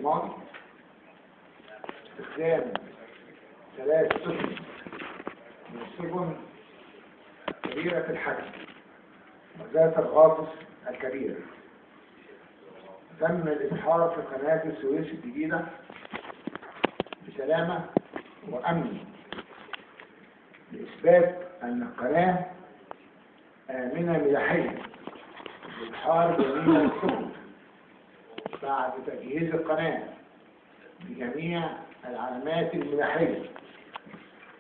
الماضي استخدام 3 سفن من السفن كبيرة الحجم وذات الغاطس الكبير. تم الإبحار في قناة السويس الجديدة بسلامة وأمن لإثبات أن القناة آمنة ملاحيا لإبحار جميع السفن بعد تجهيز القناة بجميع العلامات الملاحية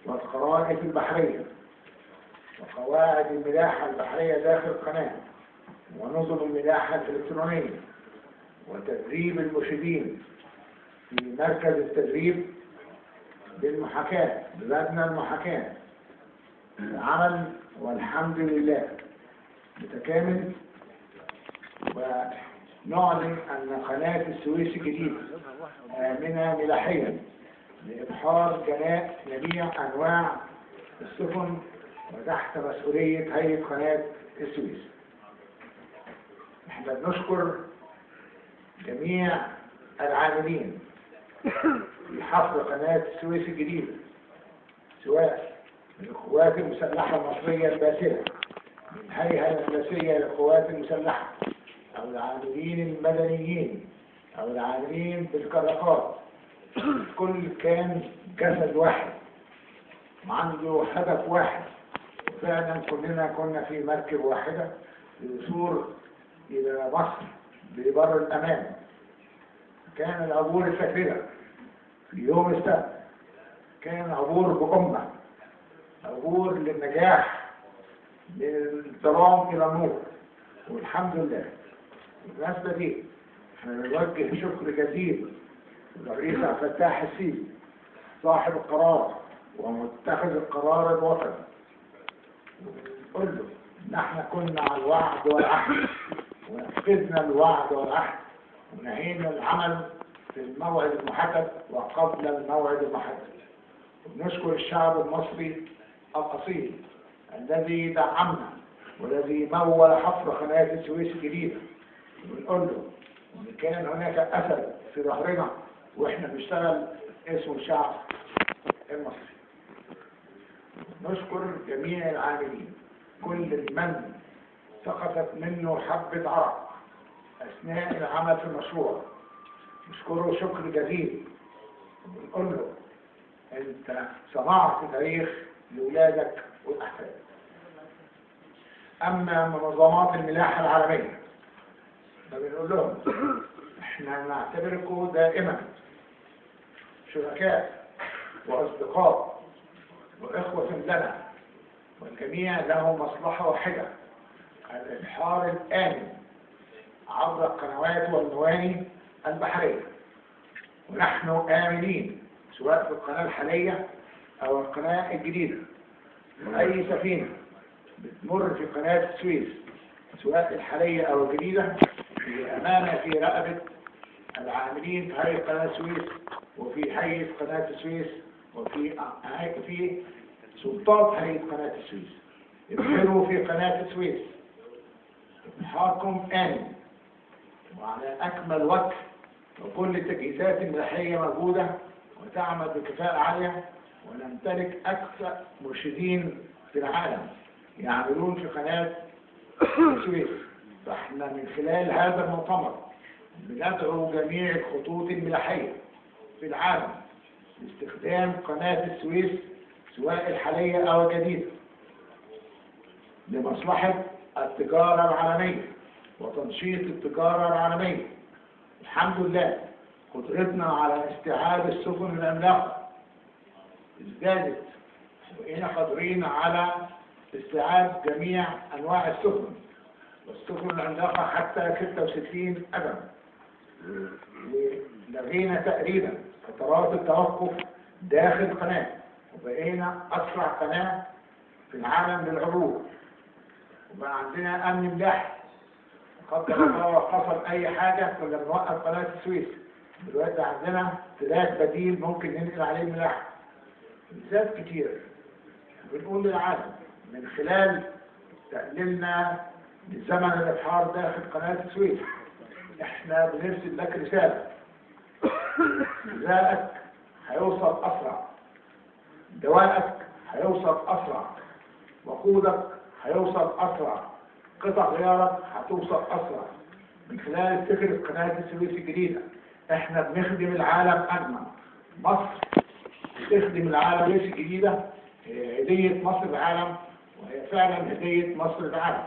والخرائط البحرية وقواعد الملاحة البحرية داخل القناة ونظم الملاحة الإلكترونية وتدريب المرشدين في مركز التدريب بالمحاكاة بمبنى المحاكاة العمل والحمد لله متكامل. ونعلن أن قناة السويس الجديدة آمنة ملاحيا لإبحار جميع أنواع السفن وتحت مسؤولية هيئة قناة السويس. احنا بنشكر جميع العاملين في حفر قناة السويس الجديدة سواء من القوات المسلحة المصرية الباسلة من الهيئة الهندسية للقوات المسلحة أو العاملين المدنيين أو العاملين بالكرقات. الكل كان جسد واحد وعنده هدف واحد، وفعلا كلنا كنا في مركب واحدة للوصول إلى مصر ببر الأمان. كان العبور السفيرة في يوم السبت كان عبور بأمة، عبور للنجاح من الظلام إلى النور، والحمد لله. بالنسبة دي احنا بنوجه شكر جزيل للرئيس عبد الفتاح السيسي صاحب القرار ومتخذ القرار الوطني، ونقول له ان احنا كنا على الوعد والعهد ونفذنا الوعد والعهد ونهينا العمل في الموعد المحدد وقبل الموعد المحدد. ونشكر الشعب المصري الأصيل الذي دعمنا والذي مول حفر قناة السويس الجديدة، ونقول له ان كان هناك أسد في ظهرنا واحنا بنشتغل اسم الشعب المصري. نشكر جميع العاملين كل من سقطت منه حبة عرق أثناء العمل في المشروع، نشكره شكر جزيل ونقول له أنت صنعت تاريخ لأولادك والأحفاد. أما منظمات الملاحة العالمية فبنقول لهم احنا نعتبركم دائما شركاء وأصدقاء وإخوة لنا، والجميع له مصلحة واحدة: الإبحار الآمن عبر القنوات والمواني البحرية. ونحن آمنين سواء في القناة الحالية أو القناة الجديدة، وأي سفينة بتمر في قناة السويس سواء الحالية أو الجديدة هي أمانة في رقبة العاملين في هيئة قناة السويس وفي هيئة قناة السويس وفي سلطات هيئة قناة السويس. ابحروا في قناة السويس، ابحاركم آمن وعلى أكمل وجه، وكل التجهيزات الملاحية موجودة وتعمل بكفاءة عالية. ونمتلك أكثر مرشدين في العالم يعملون في قناة السويس. فاحنا من خلال هذا المؤتمر بندعو جميع الخطوط الملاحية في العالم لاستخدام قناة السويس سواء الحالية أو الجديدة لمصلحة التجارة العالمية وتنشيط التجارة العالمية. الحمد لله قدرتنا على استيعاب السفن العملاقة ازدادت، وبقينا قادرين على استيعاب جميع أنواع السفن والسفن العملاقة حتى 66 قدم. ولغينا تقريبا فترات التوقف داخل القناة، وبقينا أسرع قناة في العالم للعبور، وبقى عندنا أمن ملاحي. قدر الله حصل أي حاجة كنا بنوقف قناة السويس. دلوقتي عندنا تراك بديل ممكن ننقل عليه الملاحة. ميزات كتير بنقول للعالم من خلال تقليلنا لزمن الإبحار داخل قناة السويس. احنا بنرسل لك رسالة غذائك هيوصل أسرع، دوائك هيوصل أسرع، وقودك هيوصل أسرع، قطع غيارك هتوصل أسرع من خلال فكرة قناة السويس الجديدة. احنا بنخدم العالم أجمع. مصر بتخدم العالم. السويس الجديدة هي هدية مصر للعالم، وهي فعلا هدية مصر للعالم.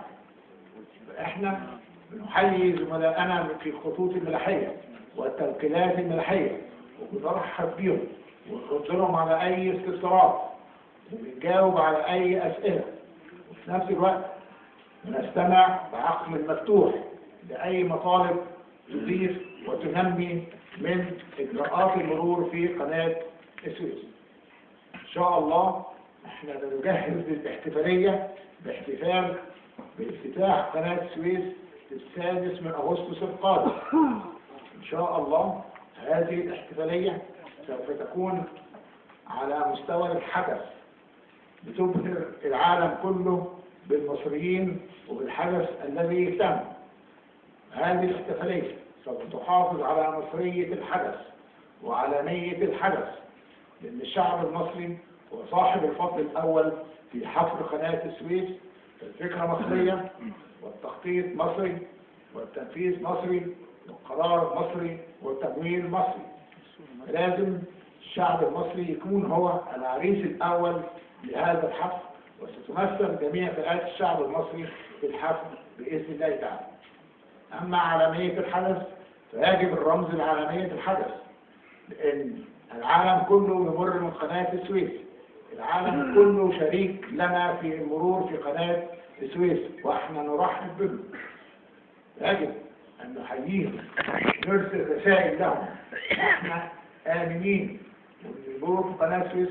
احنا بنحيي زملائنا في الخطوط الملاحية والتوكيلات الملاحية، وبنرحب بيهم ونرد لهم على أي استفسارات، وبنجاوب على أي أسئلة، وفي نفس الوقت بنستمع بعقل مفتوح لأي مطالب تضيف وتنمي من إجراءات المرور في قناة السويس. إن شاء الله احنا بنجهز للاحتفالية بافتتاح قناة السويس في 6 أغسطس القادم. إن شاء الله هذه الاحتفالية سوف تكون على مستوى الحدث، بتبهر العالم كله بالمصريين وبالحدث الذي تم. هذه الاحتفالية سوف تحافظ على مصرية الحدث وعالمية الحدث، لأن الشعب المصري هو صاحب الفضل الأول في حفر قناة السويس. الفكرة مصرية، والتخطيط مصري، والتنفيذ مصري، والقرار مصري، والتمويل مصري. لازم الشعب المصري يكون هو العريس الأول لهذا الحفل، وستمثل جميع فئات الشعب المصري في الحفل بإذن الله تعالى. أما عالمية الحدث فيجب الرمز لعالمية الحدث، لأن العالم كله يمر من قناة السويس. العالم كله شريك لنا في المرور في قناة السويس، وإحنا نرحب بهم. يجب أن نحييهم، نرسل رسائل لهم، إحنا آمنين، والمرور في قناة السويس